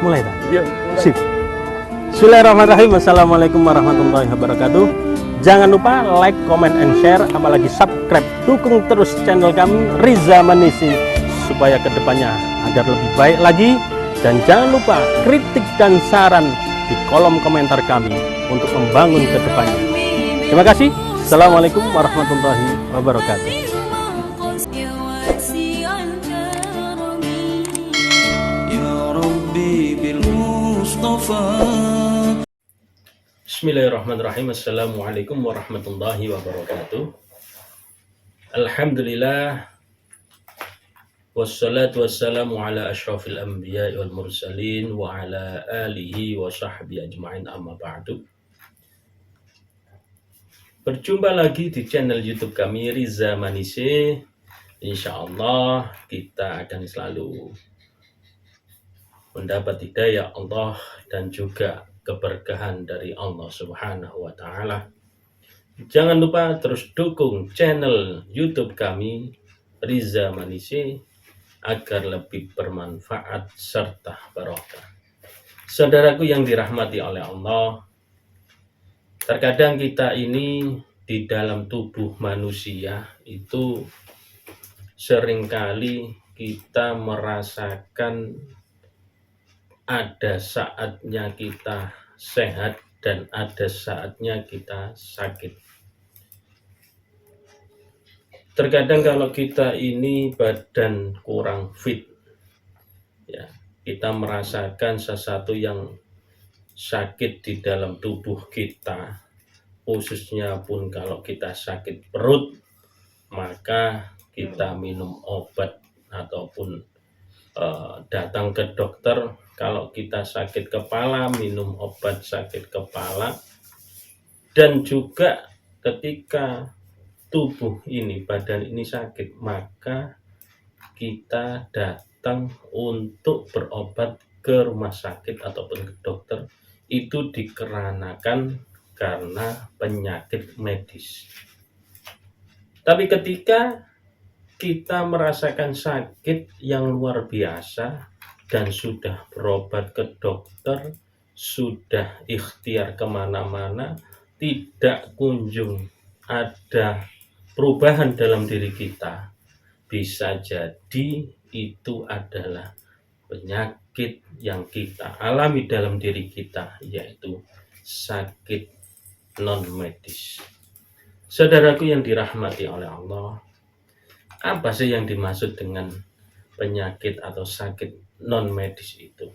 Mulai tak? Iya. Sip. Bismillahirrahmanirrahim. Assalamualaikum warahmatullahi wabarakatuh. Jangan lupa like, comment, and share, apalagi subscribe. Dukung terus channel kami Riza Manisi supaya kedepannya agar lebih baik lagi. Dan jangan lupa kritik dan saran di kolom komentar kami untuk membangun kedepannya. Terima kasih. Assalamualaikum warahmatullahi wabarakatuh. Bismillahirrahmanirrahim. Assalamualaikum warahmatullahi wabarakatuh. Alhamdulillah, wassalatu wassalamu ala ashrafil anbiya wal mursalin wa ala alihi wa sahbihi ajma'in, amma ba'du. Berjumpa lagi di channel YouTube kami Riza Manisi. Insyaallah kita akan selalu mendapat hidayah Allah dan juga keberkahan dari Allah Subhanahu wa taala. Jangan lupa terus dukung channel YouTube kami Riza Manisi agar lebih bermanfaat serta barokah. Saudaraku yang dirahmati oleh Allah, terkadang kita ini di dalam tubuh manusia itu seringkali kita merasakan ada saatnya kita sehat dan ada saatnya kita sakit. Terkadang kalau kita ini badan kurang fit, ya, kita merasakan sesuatu yang sakit di dalam tubuh kita, khususnya pun kalau kita sakit perut, maka kita minum obat ataupun datang ke dokter. Kalau kita sakit kepala, minum obat sakit kepala. Dan juga ketika tubuh ini, badan ini sakit, maka kita datang untuk berobat ke rumah sakit ataupun ke dokter. Itu dikarenakan karena penyakit medis. Tapi ketika kita merasakan sakit yang luar biasa dan sudah berobat ke dokter, sudah ikhtiar kemana-mana, tidak kunjung ada perubahan dalam diri kita, bisa jadi itu adalah penyakit yang kita alami dalam diri kita, yaitu sakit non-medis. Saudaraku yang dirahmati oleh Allah, apa sih yang dimaksud dengan penyakit atau sakit non-medis itu?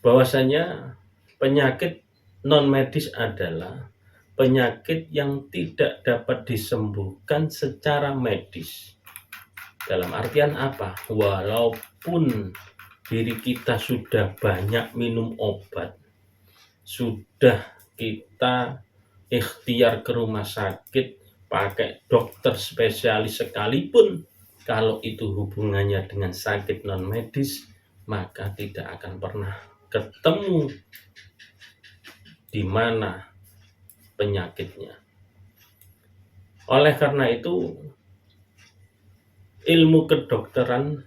Bahwasanya penyakit non-medis adalah penyakit yang tidak dapat disembuhkan secara medis. Dalam artian apa? Walaupun diri kita sudah banyak minum obat, sudah kita ikhtiar ke rumah sakit, pakai dokter spesialis sekalipun, kalau itu hubungannya dengan sakit non medis, maka tidak akan pernah ketemu di mana penyakitnya. Oleh karena itu, ilmu kedokteran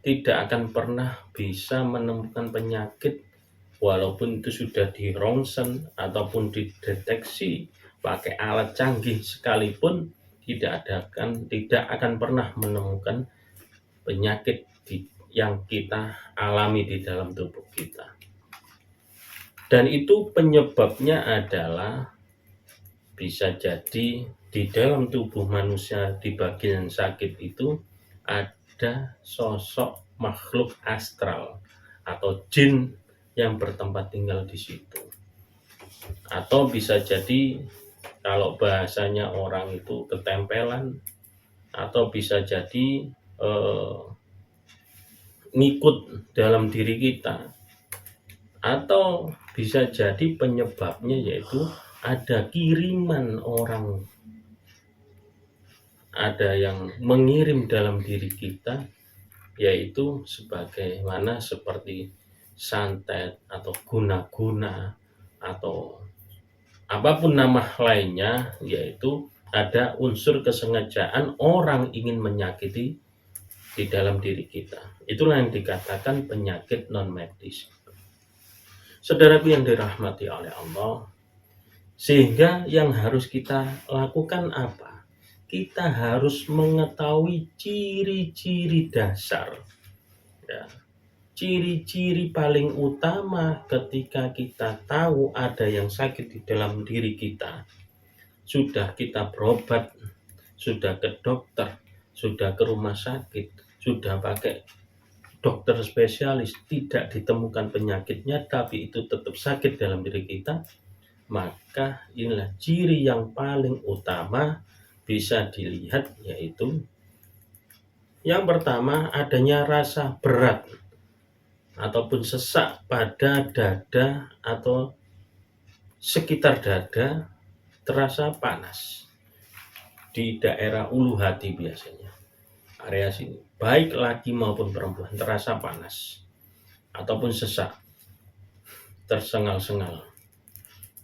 tidak akan pernah bisa menemukan penyakit walaupun itu sudah di ronsen ataupun dideteksi pakai alat canggih sekalipun, tidak akan pernah menemukan penyakit yang kita alami di dalam tubuh kita. Dan itu penyebabnya adalah bisa jadi di dalam tubuh manusia di bagian sakit itu ada sosok makhluk astral atau jin yang bertempat tinggal di situ. Atau bisa jadi kalau bahasanya orang itu ketempelan, atau bisa jadi ngikut dalam diri kita, atau bisa jadi penyebabnya yaitu ada kiriman orang, ada yang mengirim dalam diri kita, yaitu sebagaimana seperti santet atau guna-guna atau apapun nama lainnya, yaitu ada unsur kesengajaan orang ingin menyakiti di dalam diri kita. Itulah yang dikatakan penyakit non medis. Saudaraku yang dirahmati oleh Allah, sehingga yang harus kita lakukan apa? Kita harus mengetahui ciri-ciri dasar, ya. Ciri-ciri paling utama ketika kita tahu ada yang sakit di dalam diri kita. Sudah kita berobat, sudah ke dokter, sudah ke rumah sakit, sudah pakai dokter spesialis, tidak ditemukan penyakitnya, tapi itu tetap sakit dalam diri kita, maka inilah ciri yang paling utama bisa dilihat, yaitu yang pertama adanya rasa berat ataupun sesak pada dada atau sekitar dada, terasa panas di daerah ulu hati biasanya, area sini, baik laki maupun perempuan, terasa panas ataupun sesak, tersengal-sengal.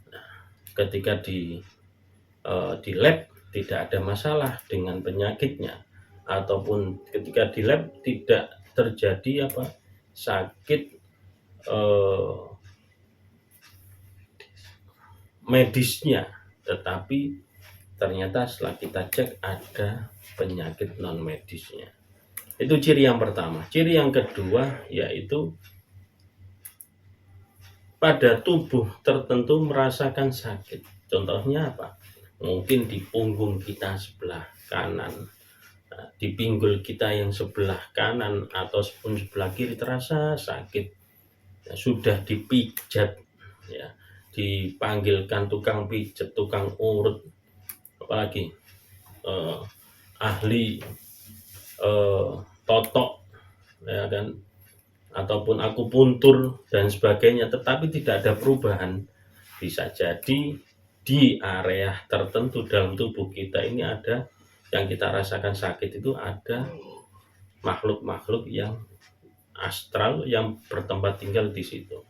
Nah, ketika di lab tidak ada masalah dengan penyakitnya, ataupun ketika di lab tidak terjadi sakit medisnya, tetapi ternyata setelah kita cek ada penyakit non medisnya. Itu ciri yang pertama. Ciri yang kedua yaitu pada tubuh tertentu merasakan sakit. Contohnya apa? Mungkin di punggung kita sebelah kanan, di pinggul kita yang sebelah kanan ataupun sebelah kiri terasa sakit. Ya, sudah dipijat, ya, dipanggilkan tukang pijat, tukang urut, apalagi ahli totok, ya kan, ataupun akupuntur dan sebagainya, tetapi tidak ada perubahan. Bisa jadi di area tertentu dalam tubuh kita ini ada yang kita rasakan sakit, itu ada makhluk-makhluk yang astral yang bertempat tinggal di situ.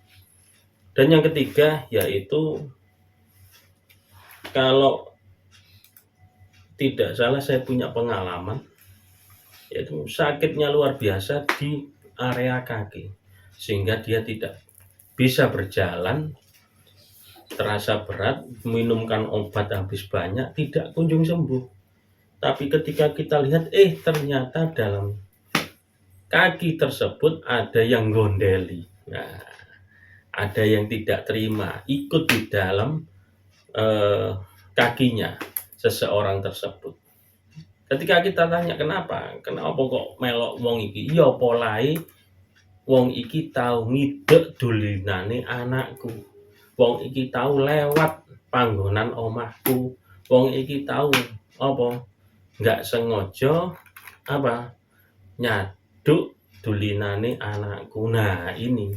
Dan yang ketiga yaitu, kalau tidak salah saya punya pengalaman, yaitu sakitnya luar biasa di area kaki, sehingga dia tidak bisa berjalan, terasa berat, minumkan obat habis banyak, tidak kunjung sembuh. Tapi ketika kita lihat, ternyata dalam kaki tersebut ada yang gondeli. Nah, ada yang tidak terima, ikut di dalam kakinya seseorang tersebut. Ketika kita tanya kenapa kok melok wong iki, ya polahe wong iki tahu ngidek dolinane anakku, wong iki tahu lewat panggonan omahku, wong iki tahu nggak sengaja nyaduk dolinane anakku. Nah, ini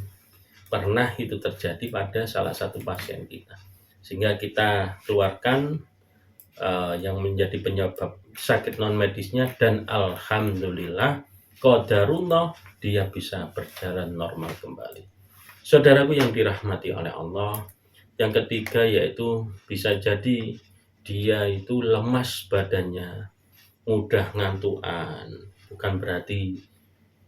pernah itu terjadi pada salah satu pasien kita, sehingga kita keluarkan yang menjadi penyebab sakit non medisnya, dan alhamdulillah qadarullah dia bisa berjalan normal kembali. Saudaraku yang dirahmati oleh Allah, yang ketiga yaitu bisa jadi dia itu lemas badannya, mudah ngantukan. Bukan berarti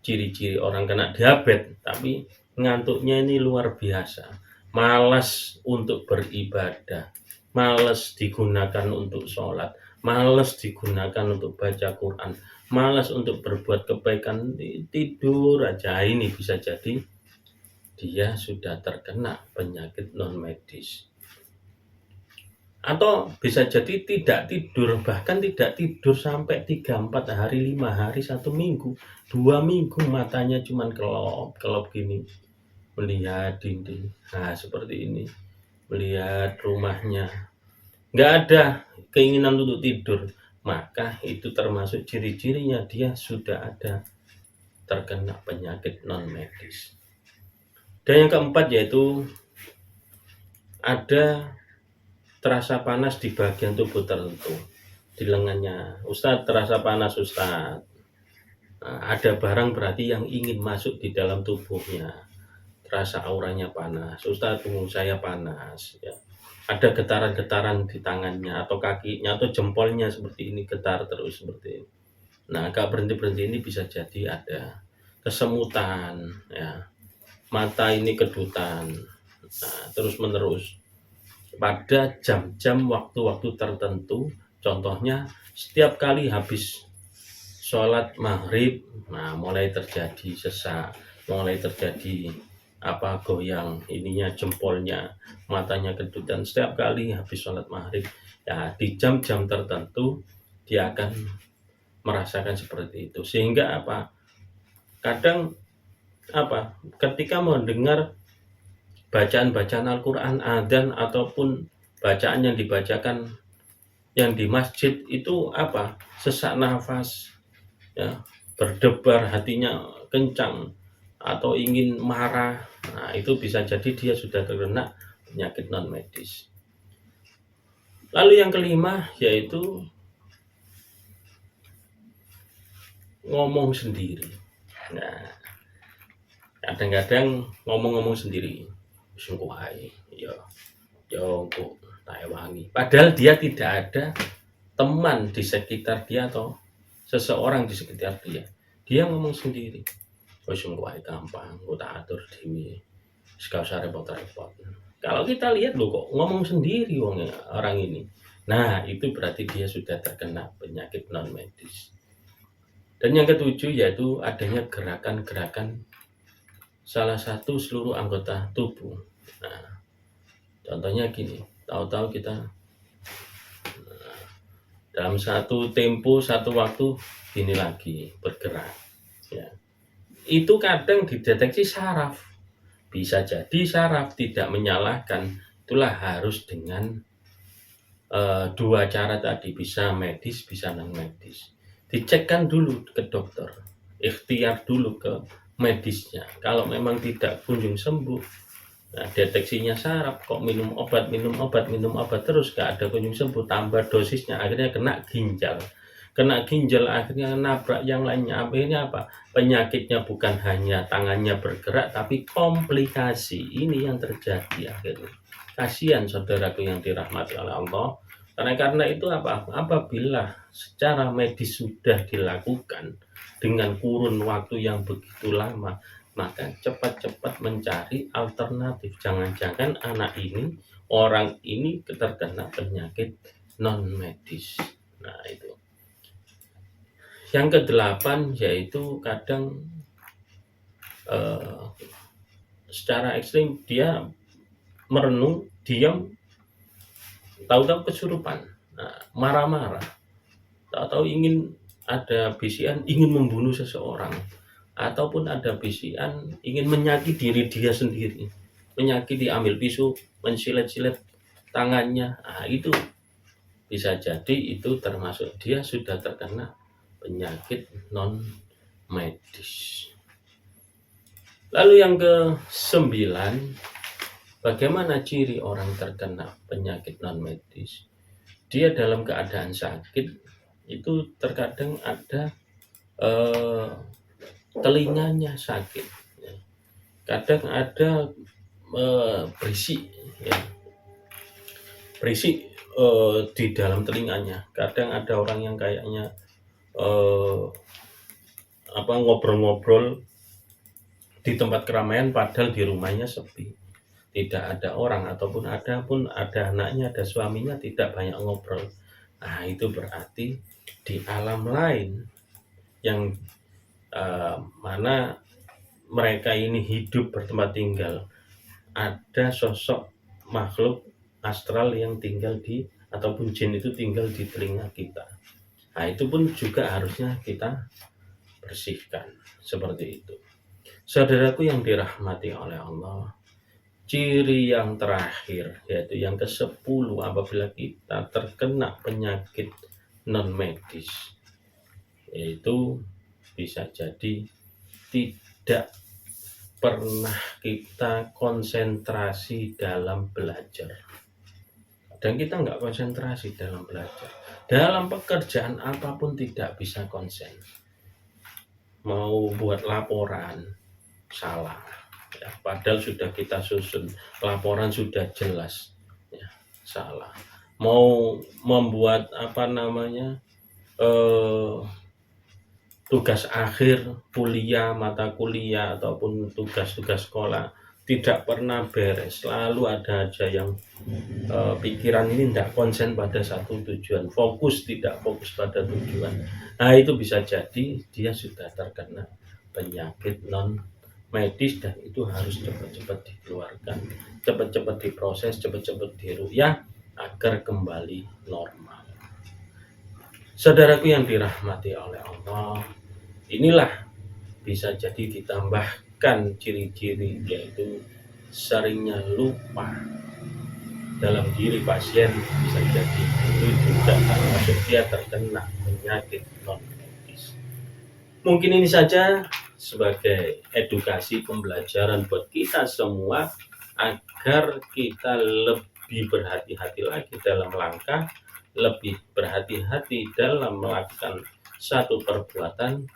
ciri-ciri orang kena diabetes, tapi ngantuknya ini luar biasa, malas untuk beribadah, malas digunakan untuk sholat, malas digunakan untuk baca Quran, malas untuk berbuat kebaikan, tidur aja. Ini bisa jadi dia sudah terkena penyakit non medis. Atau bisa jadi tidak tidur, bahkan tidak tidur sampai 3-4 hari, 5 hari, 1 minggu, 2 minggu, matanya cuman kelop gini, melihat dinding. Nah, seperti ini, melihat rumahnya, nggak ada keinginan untuk tidur. Maka itu termasuk ciri-cirinya dia sudah ada terkena penyakit non medis. Dan yang keempat yaitu ada terasa panas di bagian tubuh tertentu, di lengannya. Ustadz, terasa panas Ustadz. Nah, ada barang berarti yang ingin masuk di dalam tubuhnya. Terasa auranya panas. Ustadz, tubuh saya panas, ya. Ada getaran-getaran di tangannya atau kakinya atau jempolnya seperti ini, getar terus seperti ini. Nah, gak berhenti-berhenti ini bisa jadi ada kesemutan, ya, mata ini kedutan, nah, terus menerus pada jam-jam waktu-waktu tertentu. Contohnya setiap kali habis sholat maghrib, nah mulai terjadi sesak, mulai terjadi goyang ininya jempolnya, matanya kedutan setiap kali habis sholat maghrib. Ya, di jam-jam tertentu dia akan merasakan seperti itu, sehingga kadang ketika mendengar bacaan-bacaan Al-Quran, adzan ataupun bacaan yang dibacakan yang di masjid itu sesak nafas, ya, berdebar hatinya kencang atau ingin marah. Nah, itu bisa jadi dia sudah terkena penyakit non medis. Lalu yang kelima yaitu ngomong sendiri. Nah, kadang-kadang ngomong-ngomong sendiri, sungguh hai, ya kok tak wangi. Padahal dia tidak ada teman di sekitar dia atau seseorang di sekitar dia. Dia ngomong sendiri. Wis wae gampang, kok tak atur dhewe. Wis gak usah repot-repot. Kalau kita lihat loh kok ngomong sendiri orang ini. Nah, itu berarti dia sudah terkena penyakit non medis. Dan yang ketujuh yaitu adanya gerakan-gerakan salah satu seluruh anggota tubuh. Nah, contohnya gini, tahu-tahu kita dalam satu tempo, satu waktu gini lagi bergerak. Ya. Itu kadang dideteksi saraf. Bisa jadi saraf, tidak menyalahkan. Itulah harus dengan dua cara tadi, bisa medis, bisa non medis. Dicekkan dulu ke dokter, ikhtiar dulu ke medisnya. Kalau memang tidak kunjung sembuh, nah deteksinya saraf, kok minum obat terus gak ada kunjung sembuh, tambah dosisnya, akhirnya kena ginjal, akhirnya nabrak yang lainnya. Akhirnya penyakitnya bukan hanya tangannya bergerak, tapi komplikasi. Ini yang terjadi akhirnya. Kasihan saudaraku yang dirahmati oleh Allah. Karena itu apabila secara medis sudah dilakukan dengan kurun waktu yang begitu lama, maka cepat-cepat mencari alternatif. Jangan-jangan orang ini terkena penyakit non medis. Nah, itu. Yang kedelapan yaitu kadang secara ekstrim dia merenung, diam, tahu-tahu kesurupan, marah-marah, tahu-tahu ada bisikan ingin membunuh seseorang, ataupun ada bisikan ingin menyakiti diri dia sendiri, ambil pisau, mensilet-silet tangannya. Nah, itu bisa jadi itu termasuk dia sudah terkena penyakit non medis. Lalu yang ke-9, bagaimana ciri orang terkena penyakit non medis? Dia dalam keadaan sakit itu terkadang ada telinganya sakit, kadang ada berisik, ya, berisik di dalam telinganya. Kadang ada orang yang kayaknya ngobrol-ngobrol di tempat keramaian padahal di rumahnya sepi, tidak ada orang, ataupun ada anaknya, ada suaminya, tidak banyak ngobrol. Nah, itu berarti di alam lain yang mana mereka ini hidup bertempat tinggal, ada sosok makhluk astral yang tinggal ataupun jin itu tinggal di telinga kita. Nah, itu pun juga harusnya kita bersihkan seperti itu. Saudaraku yang dirahmati oleh Allah, ciri yang terakhir yaitu yang ke-10 apabila kita terkena penyakit non medis, yaitu bisa jadi tidak pernah kita konsentrasi dalam belajar. Dan kita nggak konsentrasi dalam belajar. Dalam pekerjaan apapun tidak bisa konsen. Mau buat laporan, salah. Ya, padahal sudah kita susun, laporan sudah jelas. Ya, salah. Mau membuat tugas akhir kuliah, mata kuliah ataupun tugas-tugas sekolah tidak pernah beres, selalu ada aja yang pikiran ini tidak konsen pada satu tujuan, tidak fokus pada tujuan. Nah, itu bisa jadi dia sudah terkena penyakit non medis dan itu harus cepat-cepat dikeluarkan, cepat-cepat diproses, cepat-cepat diruqyah agar kembali normal. Saudaraku yang dirahmati oleh Allah, inilah bisa jadi ditambahkan ciri-ciri, yaitu seringnya lupa dalam diri pasien, bisa jadi itu juga termasuk dia terkena penyakit non medis. Mungkin ini saja sebagai edukasi pembelajaran buat kita semua agar kita lebih berhati-hati lagi dalam langkah, lebih berhati-hati dalam melakukan satu perbuatan,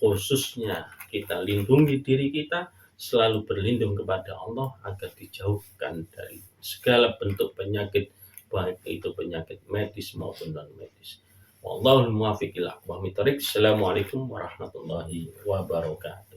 khususnya kita lindungi diri kita, selalu berlindung kepada Allah agar dijauhkan dari segala bentuk penyakit, baik itu penyakit medis maupun non medis. Wallahul muwaffiq ila aqwamit thoriq. Assalamualaikum warahmatullahi wabarakatuh.